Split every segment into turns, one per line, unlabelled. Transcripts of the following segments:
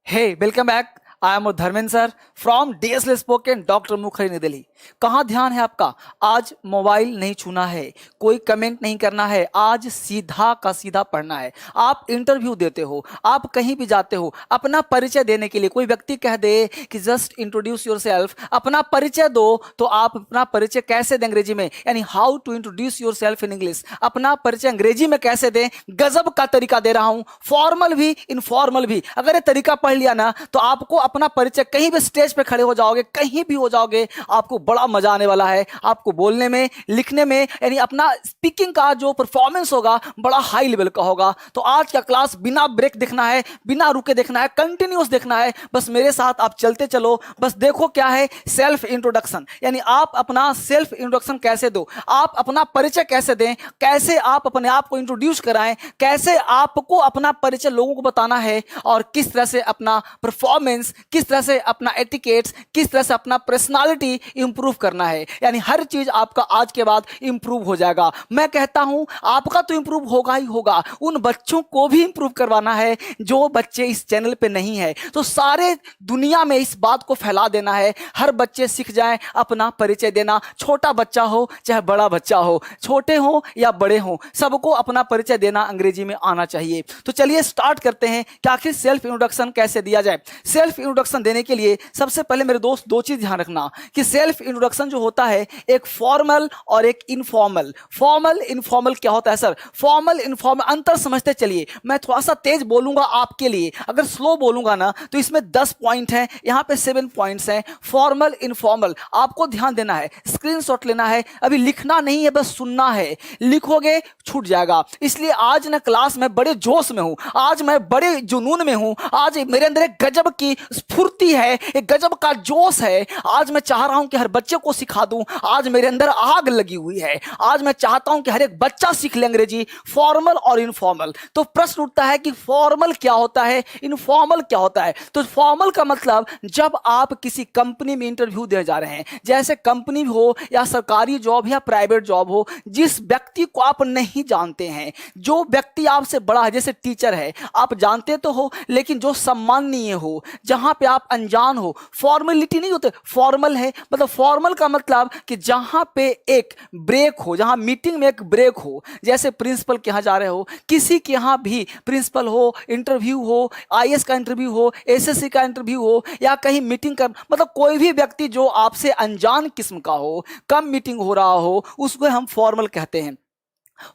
Hey, welcome back. I am Dharmendra sir from DSL spoken doctor Mukherjee नई दिल्ली। कहाँ ध्यान है आपका? आज मोबाइल नहीं छूना है, कोई कमेंट नहीं करना है, आज सीधा का सीधा पढ़ना है। आप इंटरव्यू देते हो, आप कहीं भी जाते हो, अपना परिचय देने के लिए कोई व्यक्ति कह दे कि जस्ट इंट्रोड्यूस योरसेल्फ, अपना परिचय दो, तो आप अपना परिचय कैसे दें अंग्रेजी में, यानी how to introduce yourself in English. अपना परिचय अंग्रेजी में कैसे दें, गजब का तरीका दे रहा हूं, फॉर्मल भी इनफॉर्मल भी। अगर ये तरीका पढ़ लिया ना तो आपको अपना परिचय कहीं भी स्टेज पे खड़े हो जाओगे, कहीं भी हो जाओगे, आपको बड़ा मजा आने वाला है। आपको बोलने में, लिखने में, यानी अपना स्पीकिंग का जो परफॉर्मेंस होगा बड़ा हाई लेवल का होगा। तो आज का क्लास बिना ब्रेक देखना है, बिना रुके देखना है, कंटिन्यूस देखना है। बस मेरे साथ आप चलते चलो। बस देखो क्या है सेल्फ इंट्रोडक्शन, यानी आप अपना सेल्फ इंट्रोडक्शन कैसे दो, आप अपना परिचय कैसे दें, कैसे आप अपने आप को इंट्रोड्यूस कराएं, कैसे आपको अपना परिचय लोगों को बताना है, और किस तरह से अपना परफॉर्मेंस, किस तरह से अपना एटिकेट्स, किस तरह से अपना पर्सनालिटी इंप्रूव करना है। यानी हर चीज आपका आज के बाद इंप्रूव हो जाएगा। मैं कहता हूं आपका तो इंप्रूव होगा ही होगा, उन बच्चों को भी इंप्रूव करवाना है जो बच्चे इस चैनल पे नहीं है। तो सारे दुनिया में इस बात को फैला देना है, हर बच्चे सीख जाएं अपना परिचय देना। छोटा बच्चा हो चाहे बड़ा बच्चा हो, छोटे हो या बड़े हो, सबको अपना परिचय देना अंग्रेजी में आना चाहिए। तो चलिए स्टार्ट करते हैं कि आखिर सेल्फ इंट्रोडक्शन कैसे दिया जाए। सेल्फ इंट्रोडक्शन देने के लिए सबसे पहले मेरे दोस्त दो चीज ध्यान रखना कि सेल्फ इंट्रोडक्शन जो होता है एक फॉर्मल और एक इनफॉर्मल। फॉर्मल इनफॉर्मल क्या होता है सर? फॉर्मल इनफॉर्मल अंतर समझते चलिए। मैं थोड़ा सा तेज बोलूंगा आपके लिए, अगर स्लो बोलूंगा ना तो इसमें 10 पॉइंट है, यहां पे 7 पॉइंट्स हैं। फॉर्मल इनफॉर्मल आपको ध्यान देना है, स्क्रीनशॉट लेना है, अभी लिखना नहीं है, बस सुनना है। लिखोगे छूट जाएगा। इसलिए आज ना क्लास में बड़े जोश में हूं, आज मैं बड़े जुनून में हूं, आज मेरे अंदर एक गजब की स्फूर्ति है, एक गजब का जोश है। आज मैं चाह रहा हूं कि हर बच्चे को सिखा दूं, आज मेरे अंदर आग लगी हुई है। आज मैं चाहता हूं कि हर एक बच्चा सीख ले अंग्रेजी, फॉर्मल और इनफॉर्मल। तो प्रश्न उठता है कि फॉर्मल क्या होता है, इनफॉर्मल क्या होता है? तो फॉर्मल का मतलब जब आप किसी कंपनी में इंटरव्यू दे जा रहे हैं, जैसे कंपनी हो या सरकारी जॉब या प्राइवेट जॉब हो, जिस व्यक्ति को आप नहीं जानते हैं, जो व्यक्ति आपसे बड़ा है, जैसे टीचर है, आप जानते तो हो लेकिन जो सम्माननीय हो, जहां पे आप अनजान हो, फॉर्मेलिटी नहीं होते, फॉर्मल है। मतलब फॉर्मल का मतलब कि जहां पे एक ब्रेक हो, जहां मीटिंग में एक ब्रेक हो, जैसे प्रिंसिपल के यहां जा रहे हो, किसी के यहां भी प्रिंसिपल हो, इंटरव्यू हो, आईएएस का इंटरव्यू हो, एसएससी का इंटरव्यू हो, या कहीं मीटिंग का, मतलब कोई भी व्यक्ति जो आपसे अनजान किस्म का हो, कम मीटिंग हो रहा हो, उसको हम फॉर्मल कहते हैं।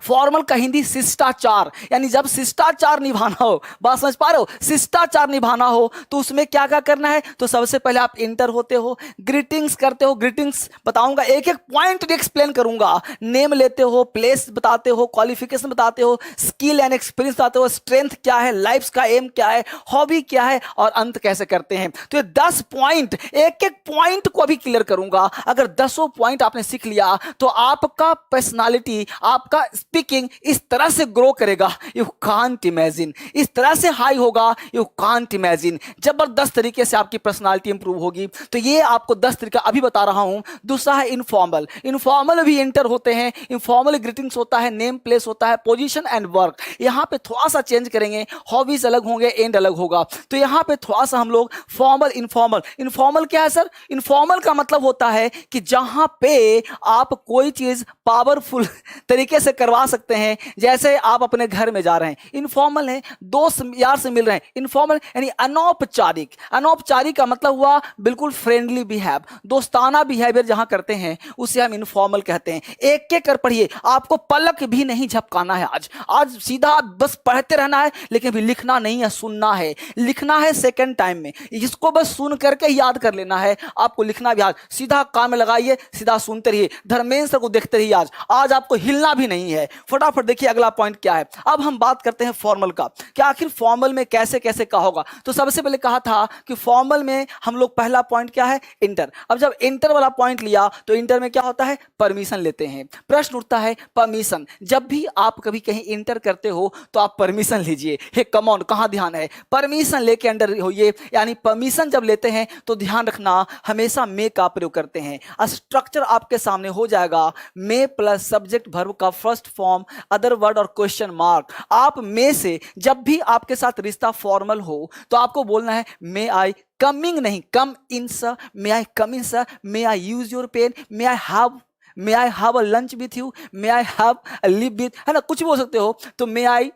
फॉर्मल का हिंदी शिष्टाचार, यानी जब शिष्टाचार निभाना हो, बात समझ पा रहे हो, शिष्टाचार निभाना हो तो उसमें क्या क्या करना है? तो सबसे पहले आप इंटर होते हो, ग्रीटिंग्स करते हो, ग्रीटिंग्स बताऊंगा, एक एक पॉइंट एक्सप्लेन करूंगा। नेम लेते हो, प्लेस बताते हो, क्वालिफिकेशन बताते हो, स्किल एंड एक्सपीरियंस बताते हो, स्ट्रेंथ क्या है, लाइफ का एम क्या है, हॉबी क्या है, और अंत कैसे करते हैं। तो ये 10 पॉइंट, एक एक पॉइंट को अभी क्लियर करूंगा। अगर 10 पॉइंट आपने सीख लिया तो आपका पर्सनालिटी, आपका स्पीकिंग इस तरह से ग्रो करेगा, यू कांट इमेजिन, इस तरह से हाई होगा, यू कांट इमेजिन। जबरदस्त तरीके से आपकी पर्सनालिटी इंप्रूव होगी। तो ये आपको 10 तरीका अभी बता रहा हूं। दूसरा है इनफॉर्मल। इनफॉर्मल भी इंटर होते हैं, इनफॉर्मल ग्रीटिंग्स होता है, नेम प्लेस होता है, पोजीशन एंड वर्क। यहां पे थोड़ा सा चेंज करेंगे, हॉबीज अलग होंगे, एंड अलग होगा। तो यहां पे थोड़ा सा हम लोग फॉर्मल इनफॉर्मल। इनफॉर्मल क्या है सर? इनफॉर्मल का मतलब होता है कि जहां पे आप कोई चीज पावरफुल तरीके से करवा सकते हैं, जैसे आप अपने घर में जा रहे हैं, इनफॉर्मल है, दोस्त यार से मिल रहे हैं, इनफॉर्मल यानी अनौपचारिक। अनौपचारिक का मतलब हुआ बिल्कुल फ्रेंडली बिहेव, दोस्ताना बिहेवियर जहां करते हैं उसे हम इनफॉर्मल कहते हैं। एक एक कर पढ़िए, आपको पलक भी नहीं झपकाना है। आज सीधा बस पढ़ते रहना है, लेकिन भी लिखना नहीं है, सुनना है। लिखना है सेकंड टाइम में, इसको बस सुन करके याद कर लेना है, आपको लिखना भी। आज सीधा काम में लगाइए, सीधा सुनते रहिए, धर्मेंद्र सर को देखते रहिए। आज आपको हिलना भी नहीं है। फटाफट देखिए अगला पॉइंट क्या है। अब हम बात करते हैं फॉर्मल का, कि आखिर फॉर्मल में कैसे कैसे का होगा। तो सबसे पहले कहा था कि फॉर्मल में हम लोग पहला पॉइंट क्या है? इंटर। अब जब इंटर वाला पॉइंट लिया तो इंटर में क्या होता है? परमिशन लेते हैं। प्रश्न उठता है परमिशन। जब भी आप कभी कहीं इंटर करते हो तो आप परमिशन लीजिए। हे कम ऑन, कहां ध्यान है? परमिशन लेके अंडर होइए। यानी परमिशन जब लेते हैं तो ध्यान रखना, हमेशा मे का प्रयोग करते हैं। स्ट्रक्चर आपके सामने हो जाएगा, मे प्लस सब्जेक्ट वर्ब का first first form, other word और क्वेश्चन मार्क। आप में से जब भी आपके साथ रिश्ता फॉर्मल हो तो आपको बोलना है मे आई कमिंग, नहीं come in sir, may I come in sir, may I use your pen, may I have a lunch with you, may I have a live with, है ना, कुछ भी बोल सकते हो। तो may I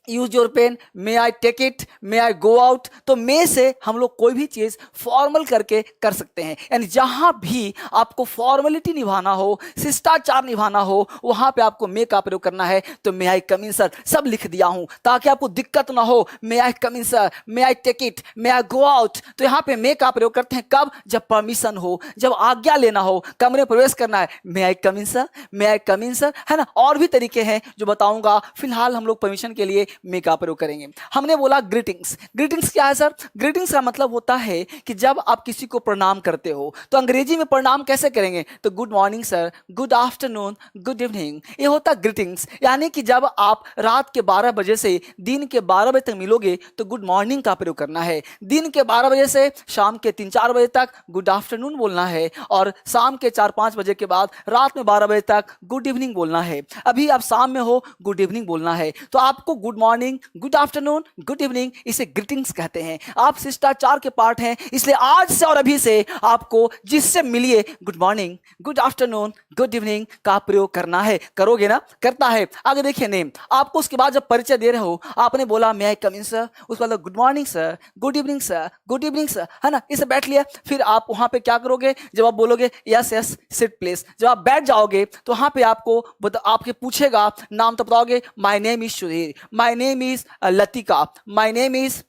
use your pen, may I take it, may I go out. तो मे से हम लोग कोई भी चीज फॉर्मल करके कर सकते हैं, यानी जहां भी आपको फॉर्मेलिटी निभाना हो, शिष्टाचार निभाना हो, वहां पे आपको मे का प्रयोग करना है। तो may I come in sir सब लिख दिया हूं ताकि आपको दिक्कत ना हो। May I come in sir, may I take it, may I go out. तो यहां पे मे का प्रयोग करते हैं कब? जब परमिशन हो, जब आज्ञा लेना हो, कमरे प्रवेश करना है, may I come in sir, may I come in sir, है ना। और भी तरीके हैं जो बताऊंगा, फिलहाल हम लोग परमिशन के लिए मे का प्रयोग करेंगे। हमने बोला ग्रीटिंग्स। ग्रीटिंग्स क्या है सर? ग्रीटिंग्स का मतलब होता है कि जब आप किसी को प्रणाम करते हो तो अंग्रेजी में प्रणाम कैसे करेंगे? तो good morning sir, good afternoon, good evening, ये होता ग्रीटिंग्स। यानी कि जब आप रात के 12 बजे से दिन के 12 बजे तक मिलोगे तो गुड मॉर्निंग का प्रयोग करना है। दिन के 12 बजे से शाम के 3-4 बजे तक गुड आफ्टरनून बोलना है, और शाम के 4-5 बजे के बाद रात में 12 बजे तक गुड इवनिंग बोलना है। अभी आप शाम में हो, गुड इवनिंग बोलना है। तो आपको good morning, good afternoon, good evening, इसे ग्रीटिंग्स कहते हैं। आप शिष्टाचार के पार्ट हैं, इसलिए आज से और अभी से आपको जिससे मिलिए good morning, good afternoon, good evening का प्रयोग करना है। करोगे ना? करता है। आगे देखिए नेम। आपको उसके बाद जब परिचय दे रहे हो, आपने बोला मे आई कम इन सर, उसके बाद good morning sir, good evening sir, good evening sir, है ना, इसे बैठ लिया। फिर आप वहां पे क्या करोगे? जब आप बोलोगे यस यस सिट प्लेस, जब आप बैठ जाओगे तो वहां पे आपको आपके पूछेगा नाम, तो बताओगे my name is Sudhir, my name is Latika, my name is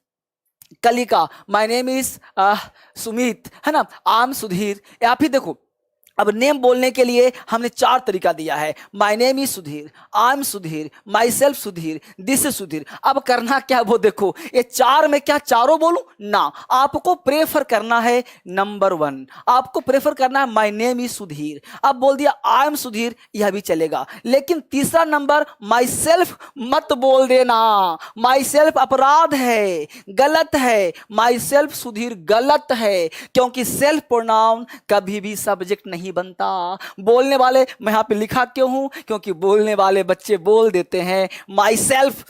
Kalika, my name is Sumit, है ना, आम सुधीर। या फिर देखो, अब नेम बोलने के लिए हमने 4 तरीका दिया है। My name is Sudhir, I am Sudhir, my self Sudhir, this is Sudhir. अब करना क्या वो देखो, ये 4 में क्या चारों बोलूं ना, आपको प्रेफर करना है नंबर 1, आपको प्रेफर करना है माय नेम इज सुधीर। अब बोल दिया आई एम सुधीर, यह भी चलेगा, लेकिन तीसरा नंबर माई सेल्फ मत बोल देना। माई सेल्फ अपराध है, गलत है, माई सेल्फ सुधीर गलत है, क्योंकि सेल्फ प्रोनाउन कभी भी सब्जेक्ट नहीं बनता। बोलने वाले, मैं यहां पे लिखा क्यों हूं? क्योंकि बोलने वाले बच्चे बोल देते हैं my self,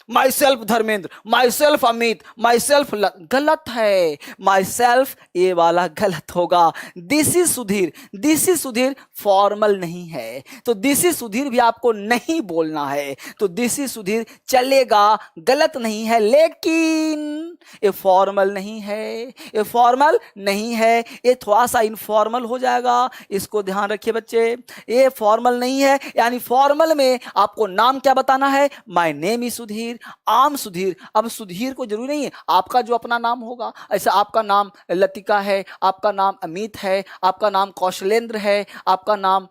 my self Dharmendra, my self Amit, my self, गलत है। माई सेल्फ ये वाला गलत होगा। This is Sudhir, this is Sudhir formal नहीं है, तो दिस इज सुधीर भी आपको नहीं बोलना है। तो दिस इज सुधीर चलेगा, गलत नहीं है, लेकिन ये फॉर्मल नहीं है, ये फॉर्मल नहीं है, ये थोड़ा सा इनफॉर्मल हो जाएगा। इसको ध्यान रखिए बच्चे, ये फॉर्मल नहीं है। यानी फॉर्मल में आपको नाम क्या बताना है? माय नेम इज सुधीर, आम सुधीर। अब सुधीर को जरूरी नहीं है आपका जो अपना नाम होगा, ऐसा आपका नाम लतिका है, आपका नाम अमित है, आपका नाम कौशलेंद्र है, आपका नाम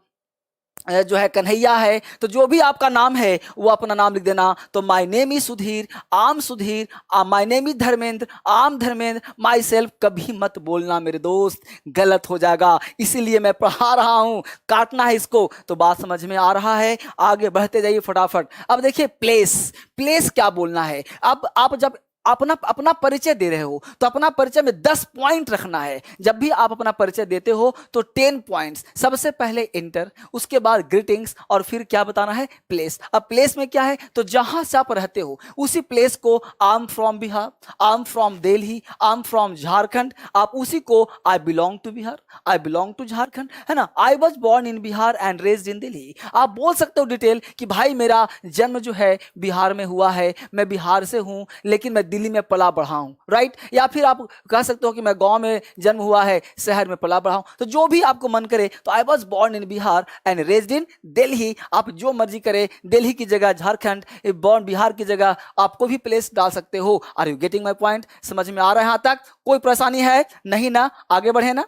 जो है कन्हैया है, तो जो भी आपका नाम है वो अपना नाम लिख देना। तो माय नेम इज सुधीर, आम Sudhir, my name is Dharmendra, आम धर्मेंद्र, माई सेल्फ कभी मत बोलना मेरे दोस्त, गलत हो जाएगा। इसीलिए मैं पढ़ा रहा हूं, काटना है इसको। तो बात समझ में आ रहा है? आगे बढ़ते जाइए फटाफट। अब देखिए प्लेस, प्लेस क्या बोलना है। अब आप जब अपना अपना परिचय दे रहे हो तो अपना परिचय में 10 पॉइंट रखना है। जब भी आप अपना परिचय देते हो तो 10 पॉइंट्स। सबसे पहले इंटर, उसके बाद ग्रीटिंग्स, और फिर क्या बताना है? प्लेस। अब प्लेस में क्या है? तो जहां से आप रहते हो उसी प्लेस को I am from Bihar, I am from Delhi, I am from Jharkhand, आप उसी को I belong to Bihar, I belong to Jharkhand, है ना। I was born in Bihar and raised in Delhi. आप बोल सकते हो डिटेल कि भाई मेरा जन्म जो है बिहार में हुआ है, मैं बिहार से हूं, लेकिन मैं दिल्ली में पला बढ़ा हूं, राइट। या फिर आप कह सकते हो कि मैं गांव में जन्म हुआ है, शहर में पला बढ़ा हूं। तो जो भी आपको मन करे, तो आई was born in Bihar and raised in Delhi, आप जो मर्जी करे, दिल्ली की जगह झारखंड, बॉर्न बिहार की जगह आपको भी प्लेस डाल सकते हो। Are you getting my point? समझ में आ रहा है यहां तक? कोई परेशानी है? नहीं ना? आगे बढ़े ना।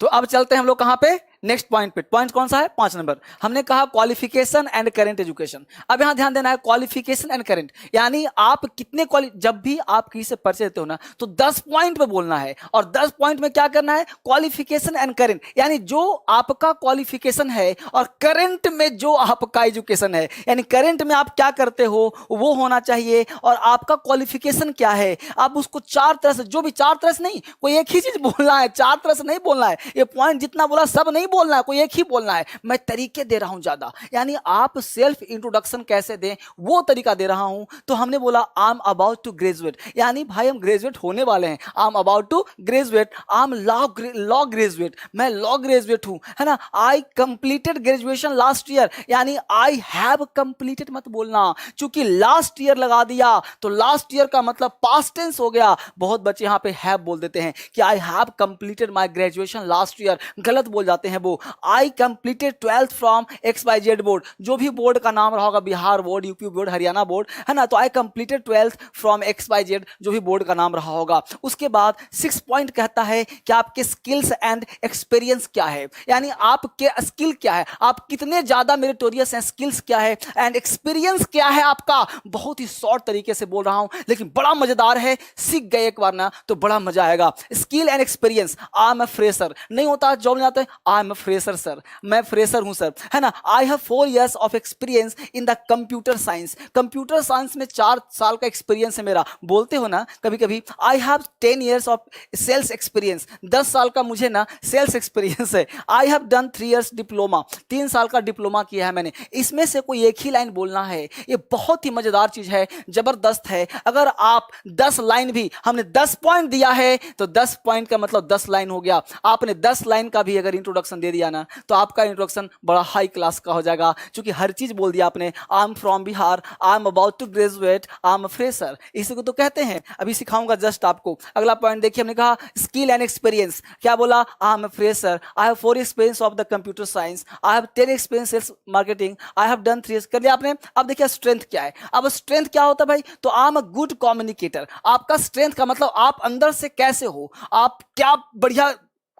तो अब चलते हैं हम लोग कहां पे? नेक्स्ट पॉइंट पे। पॉइंट कौन सा है? 5 नंबर। हमने कहा क्वालिफिकेशन एंड करंट एजुकेशन। अब यहां ध्यान देना है, क्वालिफिकेशन एंड करंट, यानी आप कितने जब भी आप किसी से परिचय देते हो ना, तो 10 पॉइंट पे बोलना है। और 10 पॉइंट में क्या करना है? क्वालिफिकेशन एंड करंट, यानी जो आपका क्वालिफिकेशन है और करंट में जो आपका एजुकेशन है, यानी करंट में आप क्या करते हो वो होना चाहिए, और आपका क्वालिफिकेशन क्या है। आप उसको 4 तरह से, जो भी 4 तरह से नहीं, कोई एक ही चीज बोलना है, 4 तरह से नहीं बोलना है। ये पॉइंट जितना बोला सब नहीं बोलना है, कोई एक ही बोलना है, मैं तरीके दे रहा हूं ज्यादा, यानी आप सेल्फ इंट्रोडक्शन कैसे दें वो तरीका दे रहा हूं। तो हमने बोला I am about to graduate, यानी भाई हम ग्रेजुएट होने वाले हैं, I am about to graduate, I am law graduate, मैं लॉ ग्रेजुएट हूं, है ना। I completed graduation last year, यानी आई हैव कंप्लीटेड मत बोलना, क्योंकि लास्ट ईयर लगा दिया तो लास्ट ईयर का मतलब पास्ट टेंस हो गया। बहुत बच्चे यहां पे हैव बोल देते हैं कि I have completed my graduation last year, गलत बोल जाते हैं वो। I completed 12th from XYZ board, जो भी बोर्ड का नाम रहा होगा, Bihar board, UP board, Haryana board, है ना। तो I completed 12th from XYZ, जो भी बोर्ड का नाम रहा होगा। उसके बाद 6 पॉइंट कहता है कि आपके स्किल्स एंड एक्सपीरियंस क्या है, यानी आपके स्किल क्या है, आप कितने ज्यादा मेरिटोरियस हैं, स्किल्स क्या है एंड एक्सपीरियंस क्या है आपका। बहुत ही शॉर्ट तरीके से बोल रहा हूं लेकिन बड़ा मजेदार है, सीख गए एक बार ना तो बड़ा मजा आएगा। Skill and experience, I am a fresher, नहीं होता जॉब नहीं आता है, I am a fresher sir, मैं फ्रेशर हूं सर, है ना। I have 4 years of experience in the computer science, computer science में 4 साल का एक्सपीरियंस है मेरा, बोलते हो ना कभी कभी। I have 10 years of sales experience, 10 साल का मुझे ना सेल्स एक्सपीरियंस है। I have done 3 years diploma, 3 साल का डिप्लोमा किया है मैंने। इसमें से कोई एक ही लाइन बोलना है, ये बहुत ही मजेदार चीज है, जबरदस्त है। अगर आप 10 लाइन भी, हमने 10 पॉइंट दिया है तो 10 पॉइंट का मतलब 10 लाइन हो गया। आपने 10 लाइन का भी अगर इंट्रोडक्शन दे दिया ना तो आपका इंट्रोडक्शन बड़ा हाई क्लास का हो जाएगा, क्योंकि हर चीज बोल दिया आपने। I am from Bihar, I am about to graduate, I am a fresher, इसी को तो कहते हैं। अभी सिखाऊंगा जस्ट आपको। अगला पॉइंट देखिए, हमने कहा स्किल एंड एक्सपीरियंस, क्या बोला, I am a fresher, I have 4 experience of the computer science, I have 10 experience sales marketing, I have done 3 years, कर लिया आपने। अब देखिए स्ट्रेंथ क्या है। अब स्ट्रेंथ क्या होता है भाई, तो I am a good communicator, आपका स्ट्रेंथ का मतलब आप अंदर से कैसे हो, आप क्या बढ़िया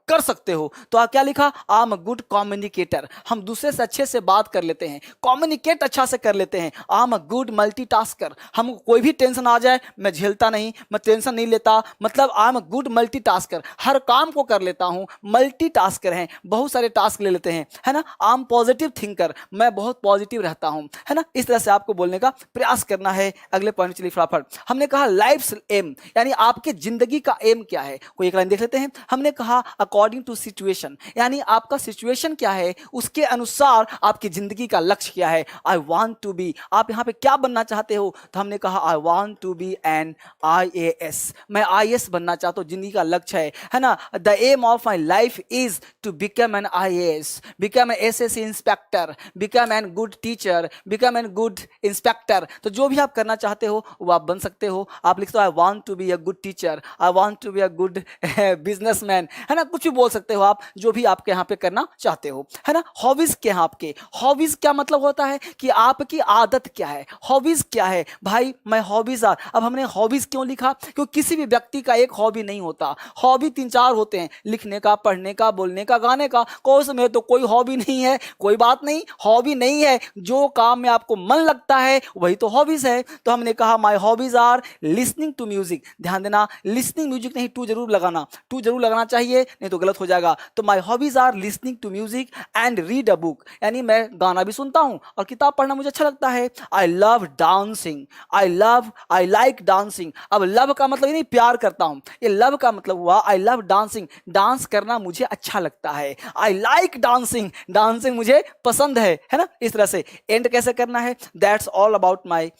कर सकते हो। तो आप क्या लिखा, आई एम अ गुड कम्युनिकेटर, हम दूसरे से अच्छे से बात कर लेते हैं, कम्युनिकेट अच्छा से कर लेते हैं। I am a good multitasker, हम कोई भी टेंशन आ जाए मैं झेलता नहीं, मैं टेंशन नहीं लेता, मतलब I am a good multitasker, हर काम को कर लेता हूं। मल्टीटास्कर हैं, बहुत सारे टास्क ले लेते हैं, है ना। आई एम पॉजिटिव थिंकर, मैं बहुत पॉजिटिव रहता हूं, है ना। इस तरह से आपको बोलने का प्रयास करना है। अगले पॉइंट चलिए फटाफट। हमने कहा लाइफ्स एम, यानी आपके जिंदगी का एम क्या है, कोई एक लाइन देख लेते हैं। हमने कहा अकॉर्डिंग टू सिचुएशन, यानी आपका सिचुएशन क्या है उसके अनुसार आपकी जिंदगी का लक्ष्य क्या है। आई वांट टू बी, आप यहां पे क्या बनना चाहते हो, तो हमने कहा I want to be an IAS, मैं IAS बनना चाहता हूं, जिंदगी का लक्ष्य है ना। The aim of my life is to become an IAS, become an SSC inspector, become an good teacher, become an good inspector. तो जो भी आप करना चाहते हो वो आप बन सकते हो। आप लिखते हो I want to be a good teacher, I want to be a good businessman, है ना, कुछ भी बोल सकते हो आप, जो भी आपके यहाँ पे करना चाहते हो, है ना। हॉबीज क्या है आपके, हॉबीज क्या मतलब होता है कि आपकी आदत क्या है, हॉबीज क्या है भाई। मैं हॉबीज आर, अब हमने हॉबीज क्यों लिखा, क्योंकि किसी भी व्यक्ति का एक हॉबी नहीं होता, हॉबी 3-4 होते हैं, लिखने का, पढ़ने का, बोलने का, गाने का। कोर्स में तो कोई हॉबी नहीं है, कोई बात नहीं, हॉबी नहीं है, जो काम में आपको मन लगता है वही तो हॉबीज है। तो हमने कहा my hobbies are listening to music, ध्यान देना लिसनिंग म्यूजिक नहीं, टू जरूर लगाना, टू जरूर लगाना चाहिए, नहीं तो गलत हो जाएगा। तो my hobbies are listening to music and read a book, यानी मैं गाना भी सुनता हूं और किताब पढ़ना मुझे अच्छा लगता है। I love dancing, I like dancing. अब लव का मतलब ये नहीं प्यार करता हूं, ये लव का मतलब हुआ आई लव डांसिंग, डांस करना मुझे अच्छा लगता है। आई लाइक डांसिंग, डांसिंग मुझे पसंद है ना। इस तरह से एंड कैसे करना है, that's all about my,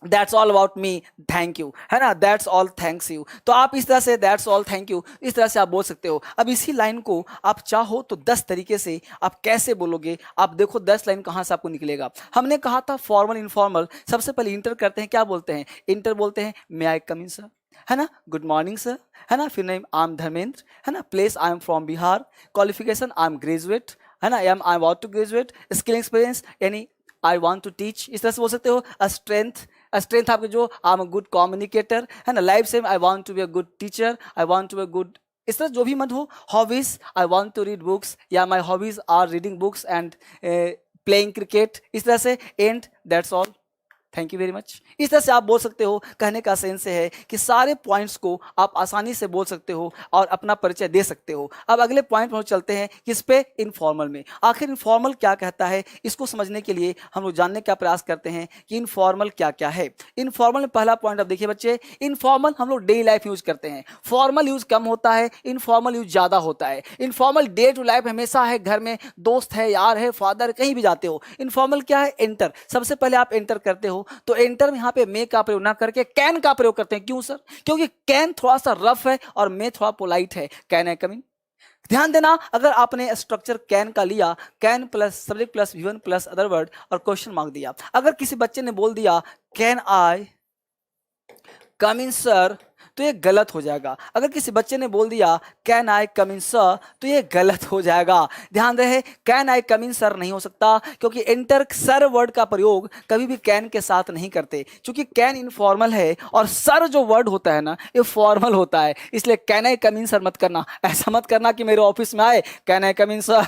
that's all about me, thank you, है ना, दैट्स ऑल थैंक्स यू। तो आप इस तरह से दैट्स ऑल थैंक यू इस तरह से आप बोल सकते हो। अब इसी लाइन को आप चाहो तो 10 तरीके से आप कैसे बोलोगे, आप देखो 10 लाइन कहां से आपको निकलेगा। हमने कहा था फॉर्मल इनफॉर्मल, सबसे पहले इंटर करते हैं, क्या बोलते हैं, इंटर बोलते हैं मे आई कम इन सर, है ना, गुड मॉर्निंग सर, है ना, फिर नेम आई एम धर्मेंद्र, है ना, place I am from Bihar, qualification I am graduate, है ना, I am about to graduate, skill experience यानी आई वांट टू टीच, इस तरह से बोल सकते हो। स्ट्रेंथ आपके जो I am a good communicator, है ना, life same I want to be a good teacher, I want to be a good, इस तरह जो भी मत हो। Hobbies I want to read books, या my hobbies are reading books and playing cricket, इस तरह से and that's all. Thank you very much. इस तरह से आप बोल सकते हो। कहने का सेंस है कि सारे पॉइंट्स को आप आसानी से बोल सकते हो और अपना परिचय दे सकते हो। अब अगले पॉइंट पर चलते हैं, किस पे? इनफॉर्मल में। आखिर इनफॉर्मल क्या कहता है, इसको समझने के लिए हम लोग जानने का प्रयास करते हैं कि इनफॉर्मल क्या क्या है। इनफॉर्मल में पहला पॉइंट अब देखिए बच्चे, इनफॉर्मल हम लोग डेली लाइफ यूज करते हैं। फॉर्मल यूज कम होता है, इनफॉर्मल यूज ज्यादा होता है। इनफॉर्मल डे टू लाइफ हमेशा है, घर में दोस्त है, यार है, फादर, कहीं भी जाते हो। इनफॉर्मल क्या है? एंटर। सबसे पहले आप एंटर करते हो तो एंटर में यहाँ पे मे का प्रयोग ना करके कैन का प्रयोग करते हैं। क्यों सर? क्योंकि कैन थोड़ा सा रफ है और मे थोड़ा पोलाइट है। Can I come in? ध्यान देना, अगर आपने स्ट्रक्चर कैन का लिया, can plus subject plus V one plus other word और क्वेश्चन मार्क दिया। अगर किसी बच्चे ने बोल दिया can I come in sir, तो ये गलत हो जाएगा। अगर किसी बच्चे ने बोल दिया can I come in sir, तो ये गलत हो जाएगा। ध्यान रहे, can I come in sir नहीं हो सकता, क्योंकि एंटर सर वर्ड का प्रयोग कभी भी कैन के साथ नहीं करते, क्योंकि कैन इनफॉर्मल है और सर जो वर्ड होता है ना, ये फॉर्मल होता है। इसलिए can I come in sir मत करना। ऐसा मत करना कि मेरे ऑफिस में आए can I come in sir.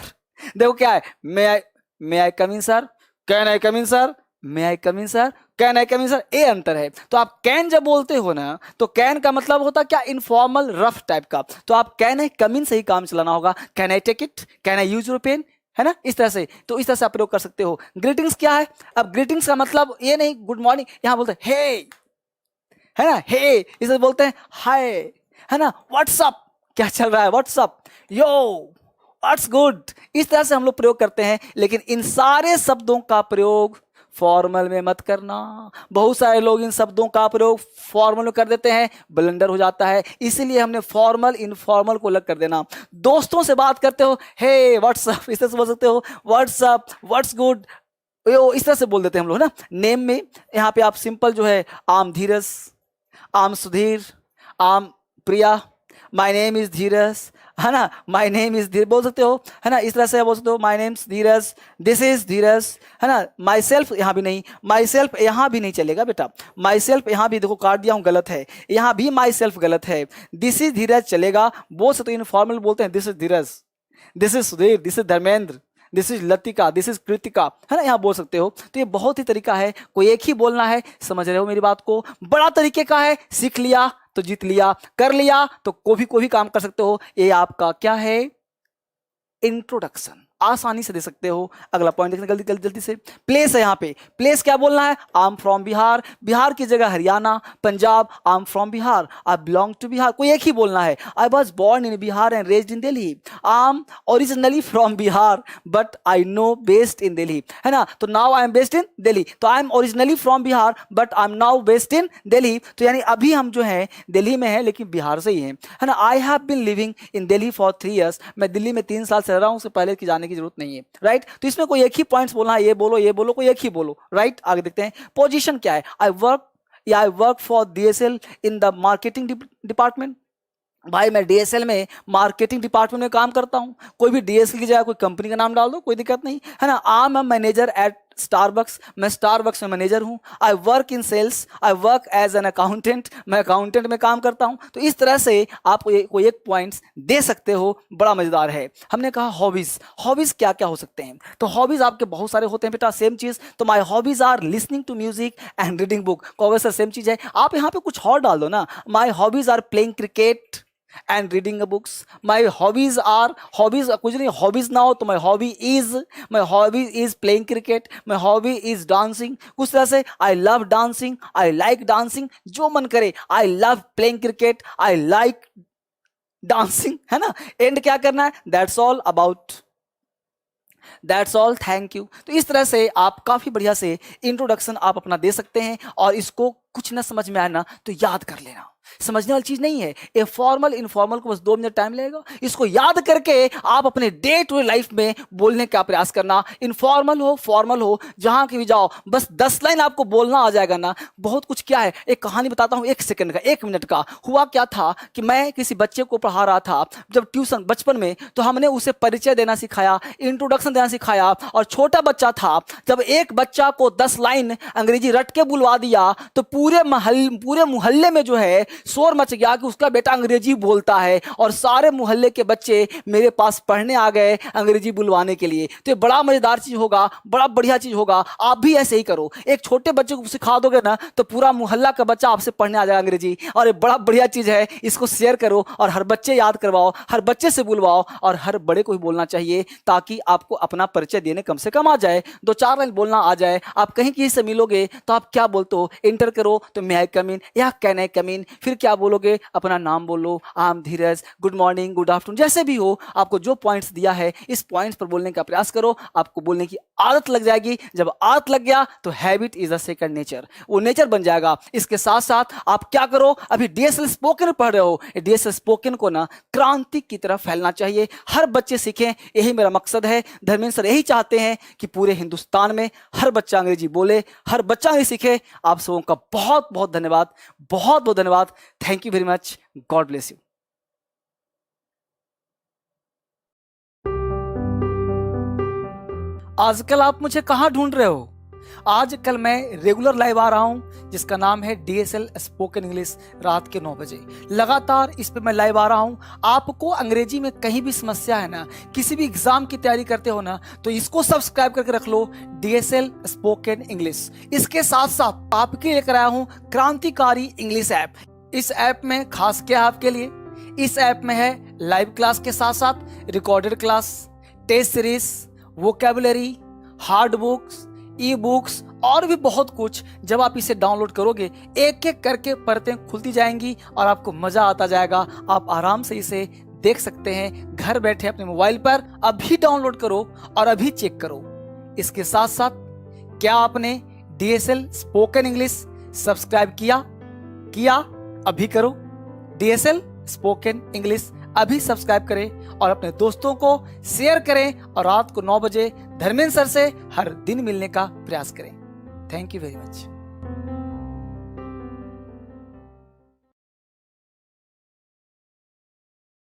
देखो क्या है, may I come in sir, can I come in sir, may I come in sir, can I come in sir, ये अंतर है। तो आप कैन जब बोलते हो ना, तो कैन का मतलब होता क्या? इनफॉर्मल रफ टाइप का। तो आप कैन आई कम इन से ही काम चलाना होगा। Can I take it, can I use your pen, है ना, इस तरह से। तो इस तरह से आप प्रयोग कर सकते हो। ग्रीटिंग्स क्या है? अब ग्रीटिंग्स का मतलब ये नहीं गुड मॉर्निंग, यहां बोलते हैं हे, है ना, हे। इसे बोलते हैं हाय, है ना, व्हाट्सअप, क्या चल रहा है, व्हाट्सअप, यो, व्हाट्स गुड। इस तरह से हम लोग प्रयोग करते हैं। लेकिन इन सारे शब्दों का प्रयोग फॉर्मल में मत करना। बहुत सारे लोग इन शब्दों का प्रयोग फॉर्मल में कर देते हैं, ब्लंडर हो जाता है। इसीलिए हमने फॉर्मल इनफॉर्मल को अलग कर देना। दोस्तों से बात करते हो, हे व्हाट्सअप, इस तरह से बोल सकते हो, व्हाट्सअप, व्हाट्स गुड, इस तरह से बोल देते हैं हम लोग ना। नेम में यहाँ पे आप सिंपल जो है, आम धीरज, आम सुधीर, आम प्रिया, माई नेम इज धीरज, है ना, माई नेम इज धीरज बोल सकते हो, है ना। इस तरह से बोल सकते हो, my name Dheeraj, this is Dheeraj, है ना। माई सेल्फ यहाँ भी नहीं, माई सेल्फ यहाँ भी नहीं चलेगा बेटा। माई सेल्फ यहाँ भी देखो काट दिया हूँ, गलत है। यहाँ भी माई सेल्फ गलत है। दिस इज धीरज चलेगा। बोल सकते हो इनफॉर्मल बोलते हैं, this is Dheeraj, this is Sudhir, this is Dharmendra, this is Latika, this is Kritika, है ना, यहाँ बोल सकते हो। तो ये बहुत ही तरीका है, कोई एक ही बोलना है। समझ रहे हो मेरी बात को? बड़ा तरीके का है, सीख लिया तो जीत लिया, कर लिया तो कोई भी काम कर सकते हो। ये आपका क्या है? इंट्रोडक्शन। आसानी से दे सकते हो। अगला पॉइंट देखने जल्दी जल्दी से। प्लेस है यहाँ पे। प्लेस क्या बोलना है? I am from Bihar. Bihar की जगह Haryana, Punjab. I am from Bihar, I belong to Bihar, कोई एक ही बोलना है। I was born in Bihar and raised in Delhi. I am originally from Bihar but I no based in Delhi, है ना। तो now I am based in Delhi. तो I am originally from Bihar but I am now based in Delhi. तो यानी अभी हम जो है दिल्ली में है, लेकिन बिहार से ही है ना। I have been living in Delhi for 3 years। मैं दिल्ली में 3 साल से रह रहा हूँ, उससे पहले की जाने की जरूरत नहीं है, राइट। तो इसमें कोई एक ही पॉइंट्स बोलना है, ये बोलो ये बोलो, कोई एक ही बोलो, राइट। आगे देखते हैं। पोजीशन क्या है? I work for DSL in the marketing department. भाई मैं DSL में मार्केटिंग डिपार्टमेंट में काम करता हूं। कोई भी DSL की जगह कोई कंपनी का नाम डाल दो, कोई दिक्कत नहीं, है ना। I am manager at Starbucks, मैं स्टारबक्स में मैनेजर हूं। I work in sales, I work as an accountant, मैं अकाउंटेंट में काम करता हूं। तो इस तरह से आप कोई एक पॉइंट्स दे सकते हो। बड़ा मजेदार है। हमने कहा हॉबीज। हॉबीज क्या क्या हो सकते हैं? तो हॉबीज आपके बहुत सारे होते हैं बेटा, सेम चीज। तो my hobbies are listening to music and reading book. कहोगे सर सेम चीज है, आप यहाँ पे कुछ और डाल दो ना। My hobbies are playing cricket and reading the books. My hobbies are, hobbies कुछ नहीं, hobbies ना हो तो my hobby is playing cricket, my hobby is dancing। कुछ तरह से I love dancing, I like dancing, जो मन करे। I love playing cricket, I like dancing, है ना। एंड क्या करना है? That's all about, that's all, thank you. तो इस तरह से आप काफी बढ़िया से इंट्रोडक्शन आप अपना दे सकते हैं। और इसको कुछ ना समझ में आए ना तो याद कर लेना, समझने वाली चीज नहीं है। ये फॉर्मल इनफॉर्मल को बस 2 मिनट टाइम लगेगा। इसको याद करके आप अपने डे टू डे लाइफ में बोलने का प्रयास करना। इनफॉर्मल हो फॉर्मल हो, जहां की भी जाओ, बस 10 लाइन आपको बोलना आ जाएगा ना, बहुत कुछ। क्या है, एक कहानी बताता हूं, 1 सेकंड का, 1 मिनट का। हुआ क्या था कि मैं किसी बच्चे को पढ़ा रहा था जब ट्यूशन बचपन में, तो हमने उसे परिचय देना सिखाया, इंट्रोडक्शन देना सिखाया। और छोटा बच्चा था, जब एक बच्चा को 10 लाइन अंग्रेजी रट के बुलवा दिया तो पूरे मोहल्ले में जो है शोर मच गया कि उसका बेटा अंग्रेजी बोलता है और सारे मोहल्ले के बच्चे मेरे पास पढ़ने आ गए अंग्रेजी बुलवाने के लिए। तो ये बड़ा मजेदार चीज होगा, बड़ा बढ़िया चीज होगा। आप भी ऐसे ही करो, एक छोटे बच्चे को सिखा दोगे ना तो पूरा मोहल्ला का बच्चा आपसे पढ़ने आ जाएगा अंग्रेजी। और ये बड़ा बढ़िया चीज है, इसको शेयर करो और हर बच्चे याद करवाओ, हर बच्चे से बुलवाओ और हर बड़े को भी बोलना चाहिए, ताकि आपको अपना परिचय देने कम से कम आ जाए, 2-4 लाइन बोलना आ जाए। आप कहीं किसी से मिलोगे तो आप क्या बोलते हो, इंटर करो तो मे आई कम इन या कैन आई कम इन, फिर क्या बोलोगे, अपना नाम बोलो, I am Dheeraj, good morning, good afternoon, जैसे भी हो आपको जो पॉइंट्स दिया है इस पॉइंट्स पर बोलने का प्रयास करो। आपको बोलने की आदत लग जाएगी। जब आदत लग गया तो habit is a second nature, वो नेचर बन जाएगा। इसके साथ साथ आप क्या करो, अभी डीएसएल स्पोकन पढ़ रहे हो, डीएसएल स्पोकन को ना क्रांति की तरफ फैलना चाहिए, हर बच्चे सीखें, यही मेरा मकसद है। धर्मेंद्र सर यही चाहते हैं कि पूरे हिंदुस्तान में हर बच्चा अंग्रेजी बोले, हर बच्चा अंग्रेजी सीखे। आप सबों का बहुत बहुत धन्यवाद, बहुत बहुत धन्यवाद। Thank you very much, God bless you. आजकल आप मुझे कहां ढूंढ रहे हो? आजकल मैं रेगुलर लाइव आ रहा हूं जिसका नाम है डीएसएल स्पोकन इंग्लिश, रात के 9 बजे लगातार इस पे मैं लाइव आ रहा हूं। आपको अंग्रेजी में कहीं भी समस्या है ना, किसी भी एग्जाम की तैयारी करते हो ना, तो इसको सब्सक्राइब करके रख लो, डीएसएल स्पोकन इंग्लिश। इसके साथ साथ आपके लिए लेकर आया हूं क्रांतिकारी इंग्लिश ऐप। इस ऐप में खास क्या है आपके लिए, इस ऐप में है लाइव क्लास के साथ साथ recorded class, test series, vocabulary, hard books, e books और भी बहुत कुछ। जब आप इसे डाउनलोड करोगे एक एक करके परतें खुलती जाएंगी और आपको मजा आता जाएगा। आप आराम से इसे देख सकते हैं घर बैठे अपने मोबाइल पर। अभी डाउनलोड करो और अभी चेक करो। इसके साथ साथ क्या आपने डीएसएल स्पोकन इंग्लिश सब्सक्राइब किया? अभी करो, डीएसएल स्पोकन इंग्लिश अभी सब्सक्राइब करें और अपने दोस्तों को शेयर करें और रात को 9 बजे धर्मेंद्र सर से हर दिन मिलने का प्रयास करें। Thank you very much.